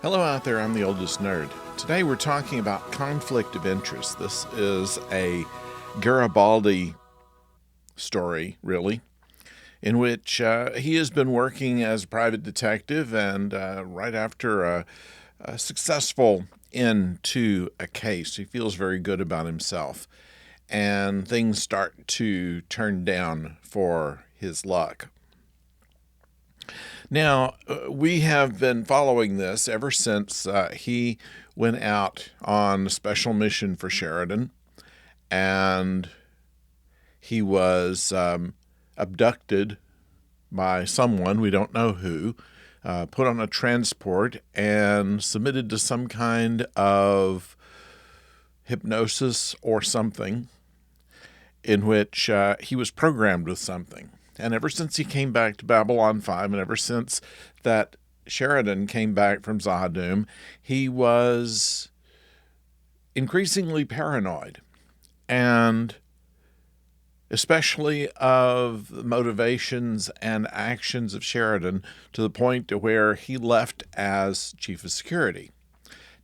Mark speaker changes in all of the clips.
Speaker 1: Hello out there, I'm the oldest nerd. Today we're talking about conflict of interest. This is a Garibaldi story, really, in which he has been working as a private detective, and right after a successful end to a case, he feels very good about himself, and things start to turn down for his luck. Now, we have been following this ever since he went out on a special mission for Sheridan, and he was abducted by someone, we don't know who, put on a transport and submitted to some kind of hypnosis or something in which he was programmed with something. And ever since he came back to Babylon 5, and ever since that Sheridan came back from Z'ha'dum, he was increasingly paranoid, and especially of the motivations and actions of Sheridan, to the point to where he left as chief of security.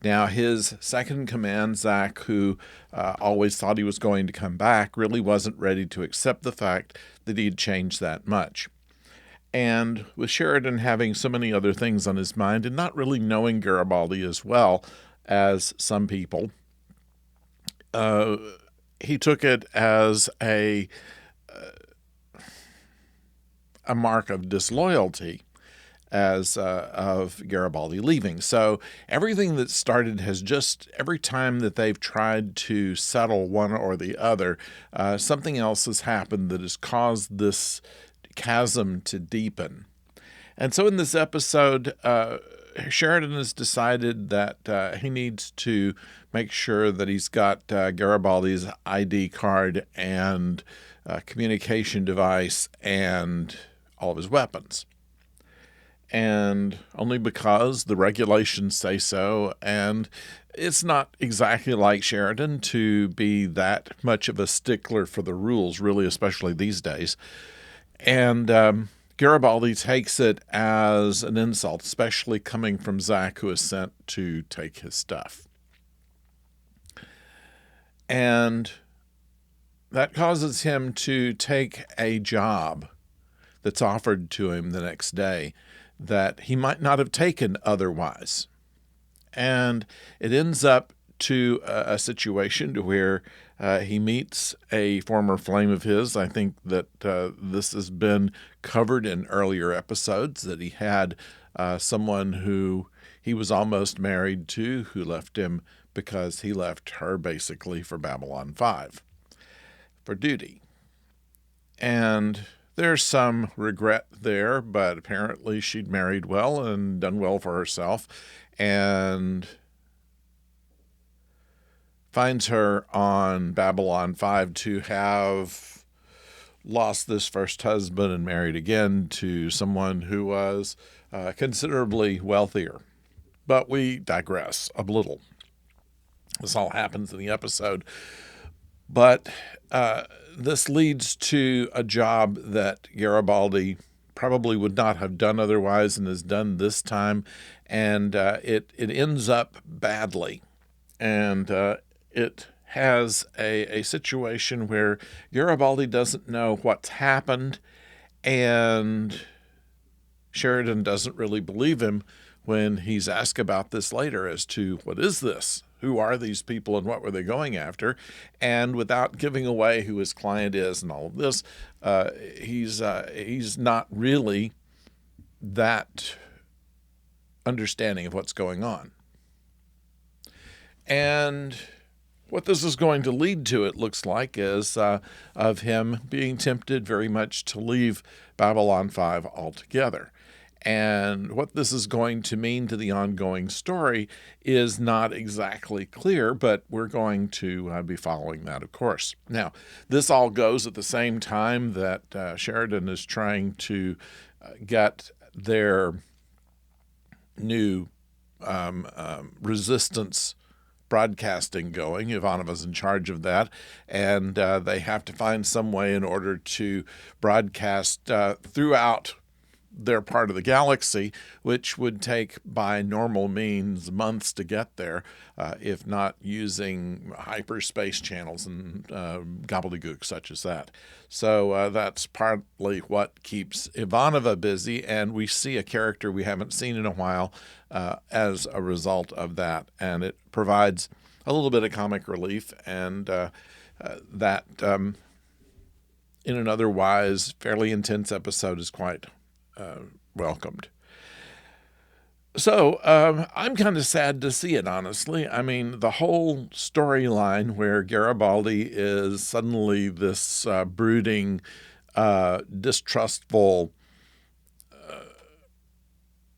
Speaker 1: Now, his second in command, Zach, who always thought he was going to come back, really wasn't ready to accept the fact that he had changed that much. And with Sheridan having so many other things on his mind and not really knowing Garibaldi as well as some people, he took it as a mark of disloyalty as of Garibaldi leaving. So everything that started has just, every time that they've tried to settle one or the other, something else has happened that has caused this chasm to deepen. And so in this episode, Sheridan has decided that he needs to make sure that he's got Garibaldi's ID card and communication device and all of his weapons. And only because the regulations say so, and it's not exactly like Sheridan to be that much of a stickler for the rules, really, especially these days. And Garibaldi takes it as an insult, especially coming from Zach, who is sent to take his stuff. And that causes him to take a job that's offered to him the next day that he might not have taken otherwise. And it ends up to a situation to where he meets a former flame of his. I think that this has been covered in earlier episodes, that he had someone who he was almost married to who left him because he left her basically for Babylon 5 for duty. And there's some regret there, but apparently she'd married well and done well for herself, and finds her on Babylon 5 to have lost this first husband and married again to someone who was considerably wealthier. But we digress a little. This all happens in the episode. But this leads to a job that Garibaldi probably would not have done otherwise and has done this time. And it ends up badly. And it has a situation where Garibaldi doesn't know what's happened, and Sheridan doesn't really believe him when he's asked about this later as to what is this? Who are these people and what were they going after? And without giving away who his client is and all of this, he's not really that understanding of what's going on. And what this is going to lead to, it looks like, is of him being tempted very much to leave Babylon 5 altogether. And what this is going to mean to the ongoing story is not exactly clear, but we're going to be following that, of course. Now, this all goes at the same time that Sheridan is trying to get their new resistance broadcasting going. Ivanova's in charge of that, and they have to find some way in order to broadcast throughout their part of the galaxy, which would take by normal means months to get there, if not using hyperspace channels and gobbledygook such as that. So that's partly what keeps Ivanova busy, and we see a character we haven't seen in a while as a result of that. And it provides a little bit of comic relief, and that in an otherwise fairly intense episode is quite welcomed. So I'm kind of sad to see it, honestly. I mean, the whole storyline where Garibaldi is suddenly this brooding, distrustful,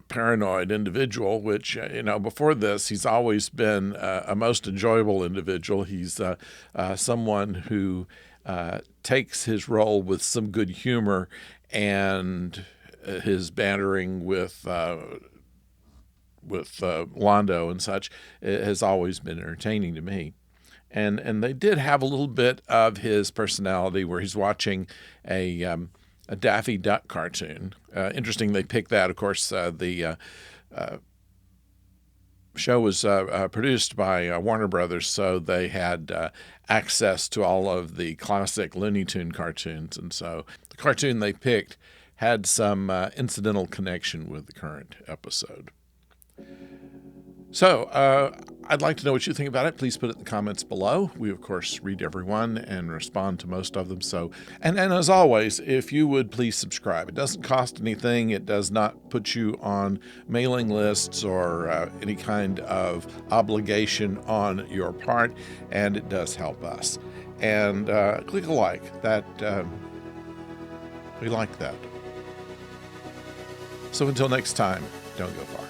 Speaker 1: paranoid individual, which, before this, he's always been a most enjoyable individual. He's someone who takes his role with some good humor, and his bantering with Londo and such has always been entertaining to me. And they did have a little bit of his personality where he's watching a Daffy Duck cartoon. Interesting they picked that. Of course, the show was produced by Warner Brothers, so they had access to all of the classic Looney Tune cartoons. And so the cartoon they picked had some incidental connection with the current episode. So I'd like to know what you think about it. Please put it in the comments below. We, of course, read everyone and respond to most of them. So, and as always, if you would please subscribe. It doesn't cost anything. It does not put you on mailing lists or any kind of obligation on your part, and it does help us. And click a like. That we like that. So until next time, don't go far.